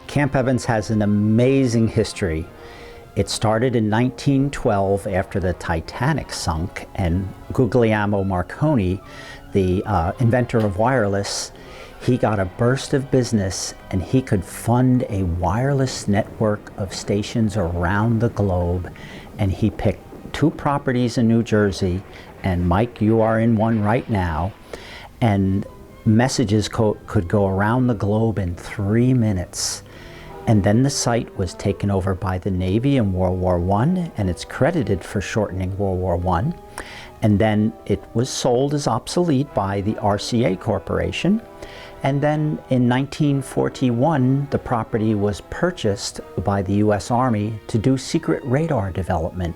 Camp Evans has an amazing history. It started in 1912 after the Titanic sunk, and Guglielmo Marconi, the inventor of wireless, he got a burst of business and he could fund a wireless network of stations around the globe, and he picked 2 properties in New Jersey, and Mike, you are in one right now, and messages could go around the globe in 3 minutes. And then the site was taken over by the Navy in World War I, and it's credited for shortening World War I. And then it was sold as obsolete by the RCA Corporation. And then in 1941, the property was purchased by the US Army to do secret radar development.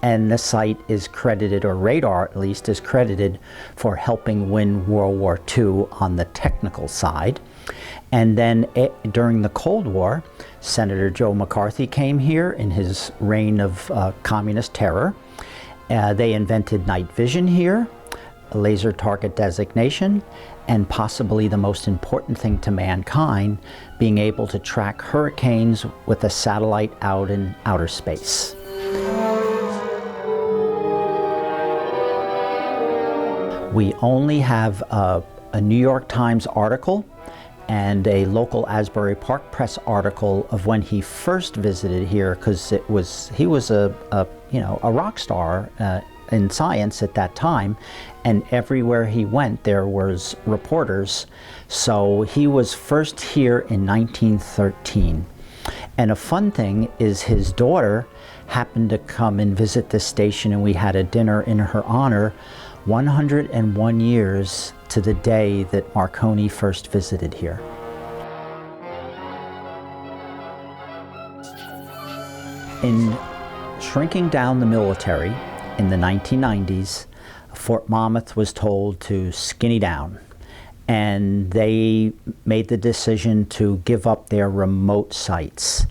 And the site is credited, or radar at least, is credited for helping win World War II on the technical side. And then during the Cold War, Senator Joe McCarthy came here in his reign of communist terror. They invented night vision here, laser target designation, and possibly the most important thing to mankind, being able to track hurricanes with a satellite out in outer space. We only have a New York Times article and a local Asbury Park Press article of when he first visited here, because he was a rock star in science at that time, and everywhere he went there was reporters. So he was first here in 1913. And a fun thing is his daughter happened to come and visit this station, and we had a dinner in her honor. 101 years to the day that Marconi first visited here. In shrinking down the military in the 1990s, Fort Monmouth was told to skinny down, and they made the decision to give up their remote sites.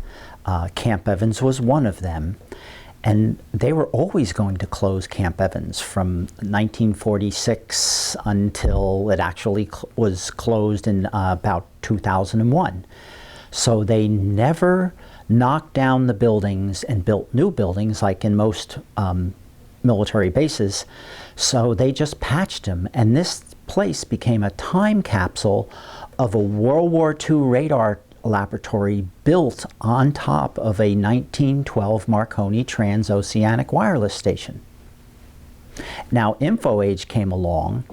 Camp Evans was one of them. And they were always going to close Camp Evans from 1946 until it actually was closed in about 2001. So they never knocked down the buildings and built new buildings like in most military bases. So they just patched them. And this place became a time capsule of a World War II radar laboratory built on top of a 1912 Marconi transoceanic wireless station. Now, InfoAge came along,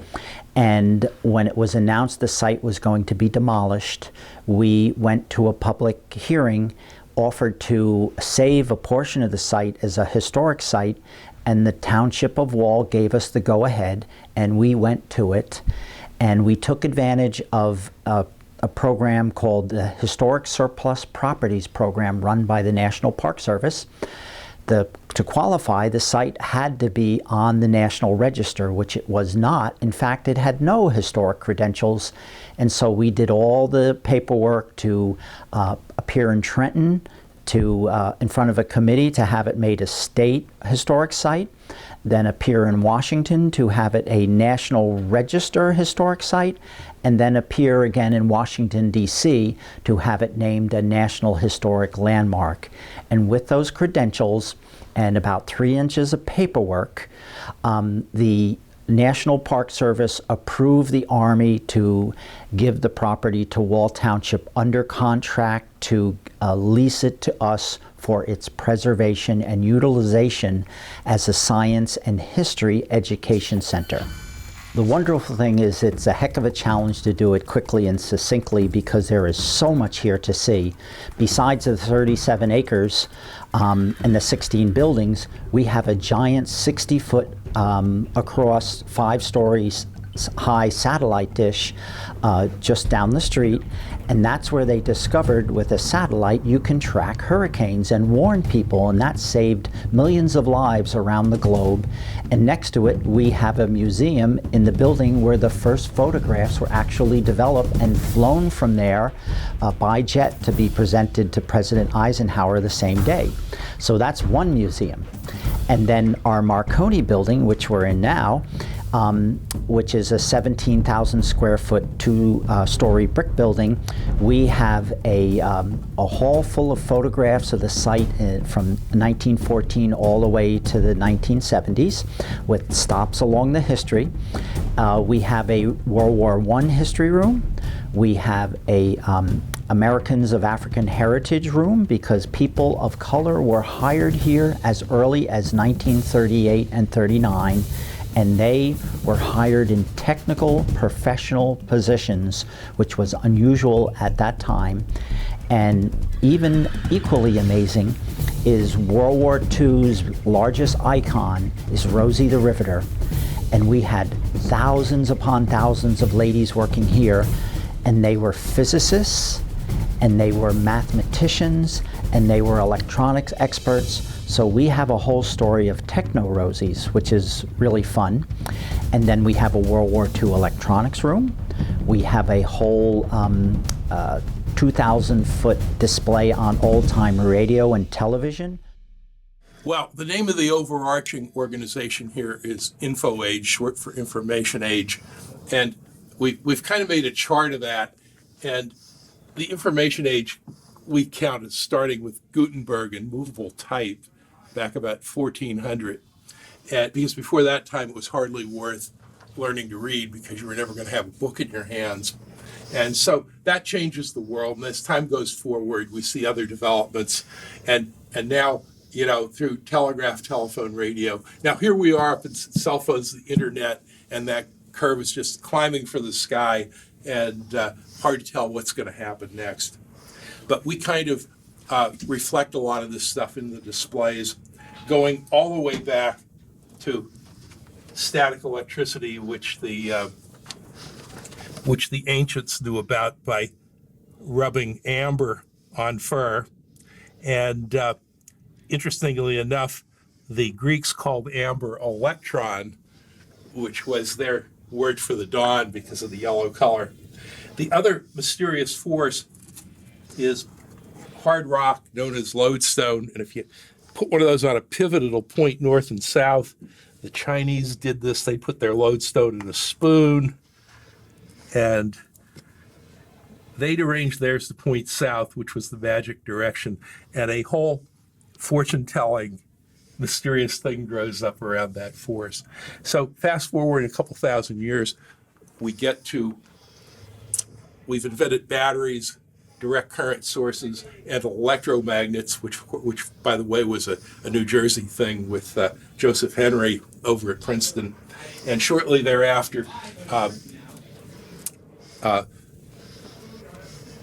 and when it was announced the site was going to be demolished, we went to a public hearing, offered to save a portion of the site as a historic site, and the Township of Wall gave us the go-ahead, and we went to it, and we took advantage of a program called the Historic Surplus Properties Program run by the National Park Service. To qualify, the site had to be on the National Register, which it was not. In fact, it had no historic credentials, and so we did all the paperwork to appear in Trenton, in front of a committee to have it made a state historic site, then appear in Washington to have it a National Register historic site, and then appear again in Washington, D.C. to have it named a National Historic Landmark. And with those credentials and about 3 inches of paperwork, the National Park Service approved the Army to give the property to Wall Township under contract to lease it to us for its preservation and utilization as a science and history education center. The wonderful thing is it's a heck of a challenge to do it quickly and succinctly because there is so much here to see. Besides the 37 acres and the 16 buildings, we have a giant 60-foot across 5 stories high satellite dish just down the street, And that's where they discovered with a satellite you can track hurricanes and warn people, and that saved millions of lives around the globe. And next to it, we have a museum in the building where the first photographs were actually developed and flown from there by jet to be presented to President Eisenhower the same day. So that's one museum. And then our Marconi building, which we're in now, which is a 17,000 square foot, two-story brick building. We have a hall full of photographs of the site from 1914 all the way to the 1970s, with stops along the history. We have a World War I history room. We have a Americans of African Heritage room, because people of color were hired here as early as 1938 and 39. And they were hired in technical, professional positions, which was unusual at that time. And even equally amazing is World War II's largest icon is Rosie the Riveter. And we had thousands upon thousands of ladies working here, and they were physicists, and they were mathematicians, and they were electronics experts. So we have a whole story of techno-Rosies, which is really fun. And then we have a World War II electronics room. We have a whole 2,000-foot display on old-time radio and television. Well, the name of the overarching organization here is InfoAge, short for Information Age. And we've kind of made a chart of that. And the Information Age, we count as starting with Gutenberg and movable type back about 1400. And because before that time, it was hardly worth learning to read because you were never going to have a book in your hands. And so that changes the world. And as time goes forward, we see other developments. And now, you know, through telegraph, telephone, radio. Now here we are up in cell phones, the internet, and that curve is just climbing for the sky, and hard to tell what's going to happen next. But we kind of reflect a lot of this stuff in the displays, going all the way back to static electricity, which the ancients knew about by rubbing amber on fur. And interestingly enough, the Greeks called amber electron, which was their word for the dawn because of the yellow color. The other mysterious force is hard rock known as lodestone. And if you put one of those on a pivot, it'll point north and south. The Chinese did this. They put their lodestone in a spoon, and they'd arranged theirs to point south, which was the magic direction. And a whole fortune-telling, mysterious thing grows up around that force. So fast forward a couple thousand years, we've invented batteries, direct current sources, and electromagnets, which by the way was a New Jersey thing with Joseph Henry over at Princeton. And shortly thereafter,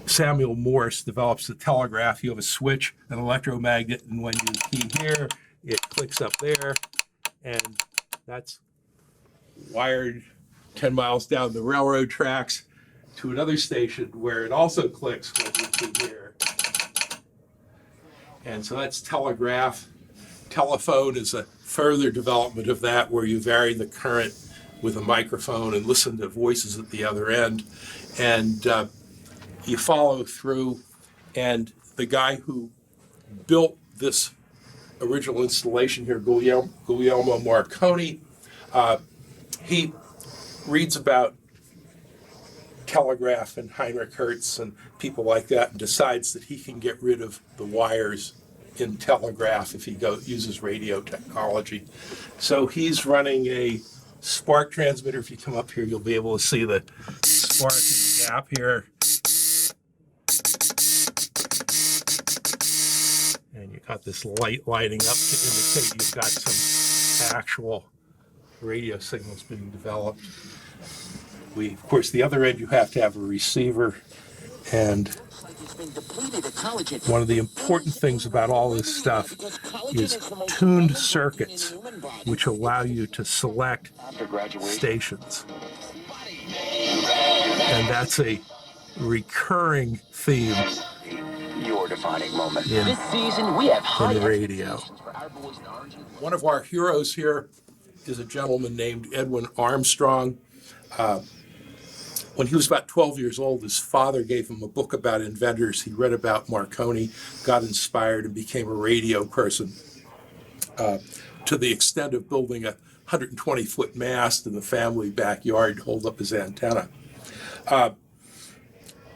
Samuel Morse develops the telegraph. You have a switch, an electromagnet, and when you key here, it clicks up there, and that's wired 10 miles down the railroad tracks to another station where it also clicks when you key here. And so that's telegraph. Telephone is a further development of that, where you vary the current with a microphone and listen to voices at the other end. And you follow through, and the guy who built this original installation here, Guglielmo Marconi, he reads about telegraph and Heinrich Hertz and people like that, and decides that he can get rid of the wires in telegraph if he uses radio technology. So he's running a spark transmitter. If you come up here, you'll be able to see the spark in the gap here. And you got this light lighting up to indicate you've got some actual radio signals being developed. Of course, the other end, you have to have a receiver. And one of the important things about all this stuff is tuned circuits, which allow you to select stations. And that's a recurring theme Your defining moment. in, This season, we have high in radio. expectations for our boys in orange. One of our heroes here is a gentleman named Edwin Armstrong. When he was about 12 years old, his father gave him a book about inventors. He read about Marconi, got inspired, and became a radio person, to the extent of building a 120-foot mast in the family backyard to hold up his antenna.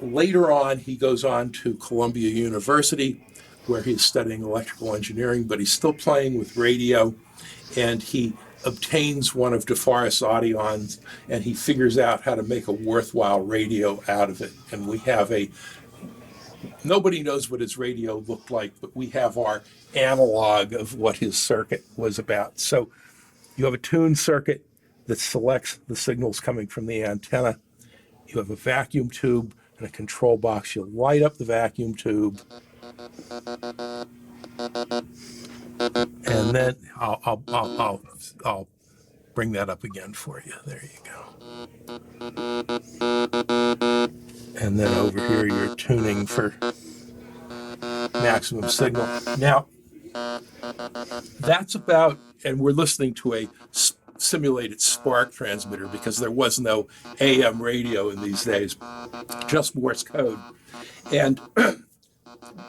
Later on, he goes on to Columbia University, where he's studying electrical engineering, but he's still playing with radio, and he obtains one of DeForest's Audions, and he figures out how to make a worthwhile radio out of it. And we have nobody knows what his radio looked like, but we have our analog of what his circuit was about. So you have a tuned circuit that selects the signals coming from the antenna. You have a vacuum tube and a control box. You light up the vacuum tube, and then I'll bring that up again for you. There you go. And then over here, you're tuning for maximum signal. Now, that's about, and we're listening to a simulated spark transmitter because there was no AM radio in these days, just Morse code. And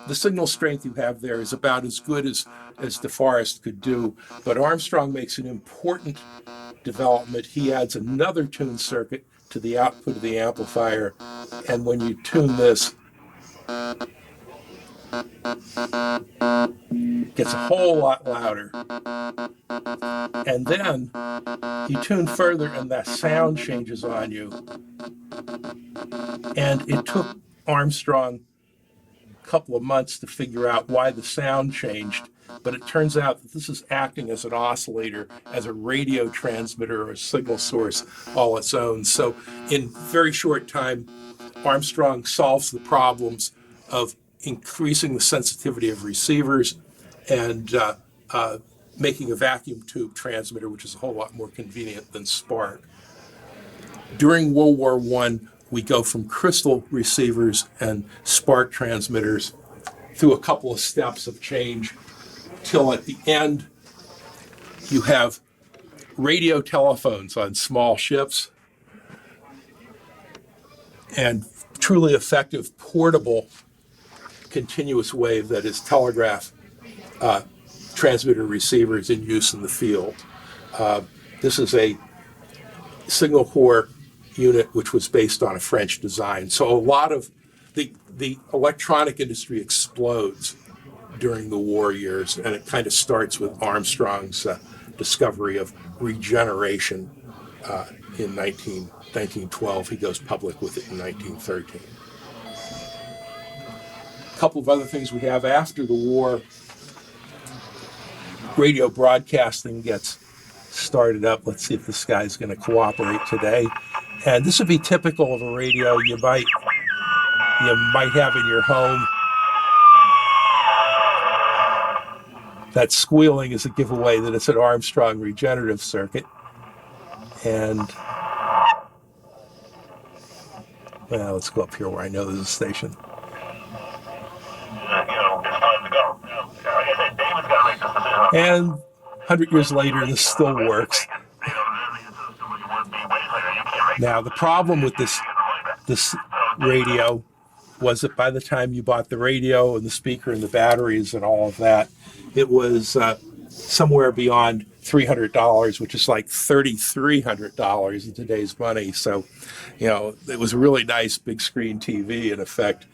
the signal strength you have there is about as good as DeForest could do. But Armstrong makes an important development. He adds another tuned circuit to the output of the amplifier. And when you tune this, it gets a whole lot louder. And then you tune further and that sound changes on you. And it took Armstrong couple of months to figure out why the sound changed, but it turns out that this is acting as an oscillator, as a radio transmitter or a signal source all its own. So in very short time, Armstrong solves the problems of increasing the sensitivity of receivers and making a vacuum tube transmitter, which is a whole lot more convenient than spark. During World War I, we go from crystal receivers and spark transmitters through a couple of steps of change till at the end you have radio telephones on small ships and truly effective portable continuous wave, that is telegraph transmitter receivers in use in the field. This is a signal corps unit which was based on a French design. So a lot of the electronic industry explodes during the war years, and it kind of starts with Armstrong's discovery of regeneration in 1912. He goes public with it in 1913. A couple of other things we have after the war. Radio broadcasting gets started up. Let's see if this guy's going to cooperate today. And this would be typical of a radio you might have in your home. That squealing is a giveaway that it's an Armstrong regenerative circuit. And well, let's go up here where I know there's a station. It's time to go. Like I said, David's got to make this decision. And 100 years later, this still works. Now, the problem with this radio was that by the time you bought the radio and the speaker and the batteries and all of that, it was somewhere beyond $300, which is like $3,300 in today's money. So, it was a really nice big screen TV in effect.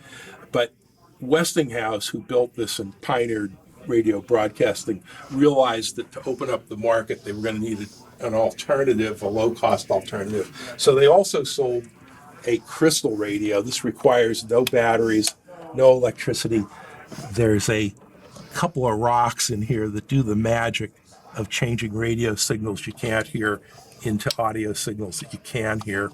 But Westinghouse, who built this and pioneered radio broadcasting, realized that to open up the market, they were going to need an alternative, a low-cost alternative. So they also sold a crystal radio. This requires no batteries, no electricity. There's a couple of rocks in here that do the magic of changing radio signals you can't hear into audio signals that you can hear.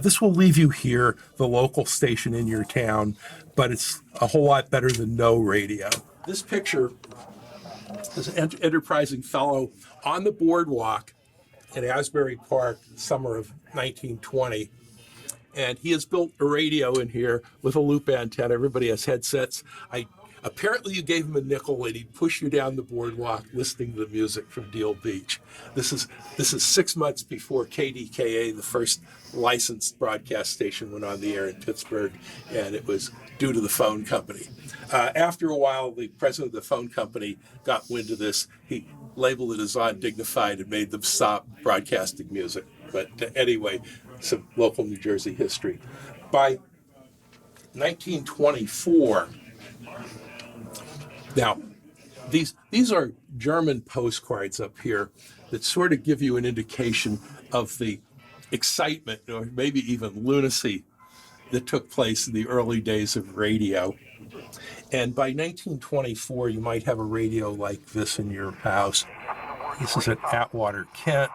This will leave you hear the local station in your town, but it's a whole lot better than no radio. This picture is an enterprising fellow on the boardwalk in Asbury Park, summer of 1920. And he has built a radio in here with a loop antenna. Everybody has headsets. Apparently you gave him a nickel and he'd push you down the boardwalk listening to the music from Deal Beach. This is 6 months before KDKA, the first licensed broadcast station, went on the air in Pittsburgh, and it was due to the phone company. After a while, the president of the phone company got wind of this. He labeled it as undignified and made them stop broadcasting music. But anyway, some local New Jersey history. By 1924, now, these are German postcards up here that sort of give you an indication of the excitement or maybe even lunacy that took place in the early days of radio. And by 1924, you might have a radio like this in your house. This is at Atwater, Kent.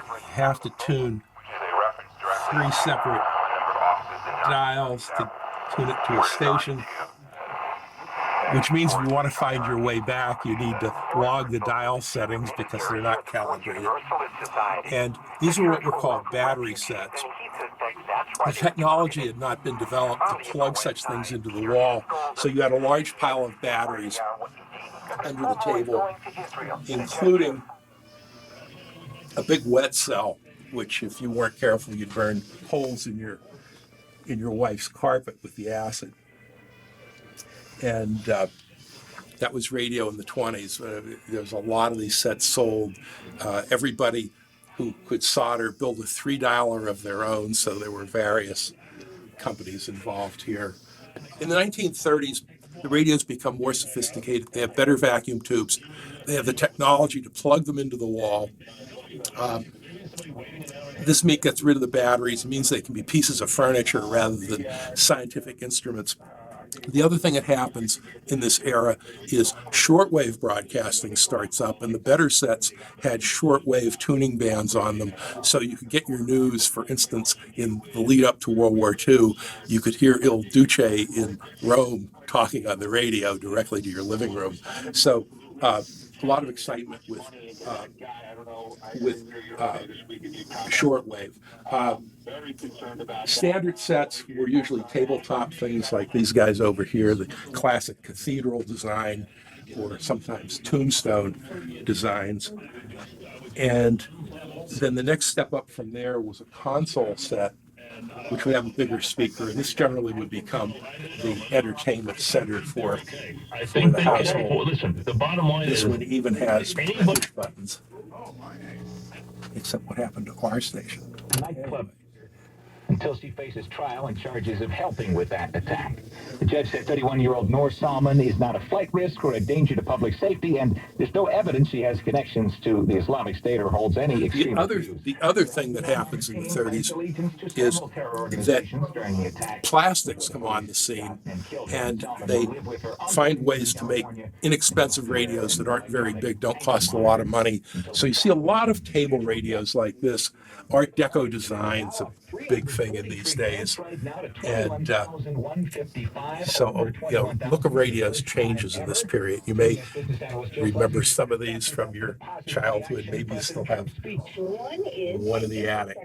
You have to tune 3 separate dials to tune it to a station, which means if you want to find your way back, you need to log the dial settings because they're not calibrated. And these are what were called battery sets. The technology had not been developed to plug such things into the wall, so you had a large pile of batteries under the table, including a big wet cell, which if you weren't careful, you'd burn holes in your wife's carpet with the acid. And that was radio in the 20s. There was a lot of these sets sold. Everybody who could solder built a 3-dialer of their own, so there were various companies involved here. In the 1930s, the radios become more sophisticated. They have better vacuum tubes. They have the technology to plug them into the wall. This gets rid of the batteries. It means they can be pieces of furniture rather than scientific instruments. The other thing that happens in this era is shortwave broadcasting starts up, and the better sets had shortwave tuning bands on them, so you could get your news. For instance, in the lead up to World War II, you could hear Il Duce in Rome talking on the radio directly to your living room. So a lot of excitement with shortwave. Standard sets were usually tabletop things like these guys over here, the classic cathedral design, or sometimes tombstone designs. And then the next step up from there was a console set, which would have a bigger speaker, and this generally would become the entertainment center for the household. Listen, the bottom line This is one even has push buttons, except what happened to our station. Nightclub until she faces trial and charges of helping with that attack. The judge said 31-year-old Noor Salman is not a flight risk or a danger to public safety, and there's no evidence she has connections to the Islamic State or holds any extreme views. The other thing that happens in the 30s is that plastics come on the scene, and they find ways to make inexpensive radios that aren't very big, don't cost a lot of money. So you see a lot of table radios like this. Art Deco design's a big thing in these days. And so, look of radios changes in this period. You may remember some of these from your childhood. Maybe you still have one in the attic.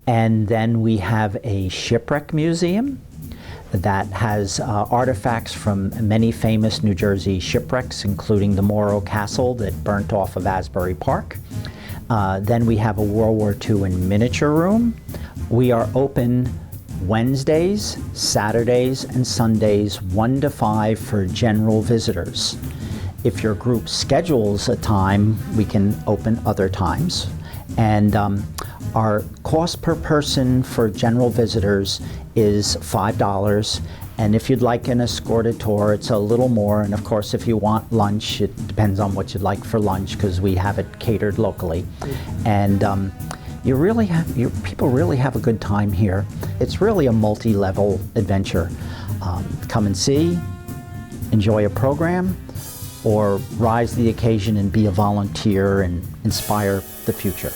And then we have a shipwreck museum that has artifacts from many famous New Jersey shipwrecks, including the Morro Castle that burnt off of Asbury Park. Then we have a World War II in miniature room. We are open Wednesdays, Saturdays, and Sundays 1 to 5 for general visitors. If your group schedules a time, we can open other times. And our cost per person for general visitors is $5. And if you'd like an escorted tour, it's a little more. And of course, if you want lunch, it depends on what you'd like for lunch, because we have it catered locally. And people really have a good time here. It's really a multi-level adventure. Come and see, enjoy a program, or rise to the occasion and be a volunteer and inspire the future.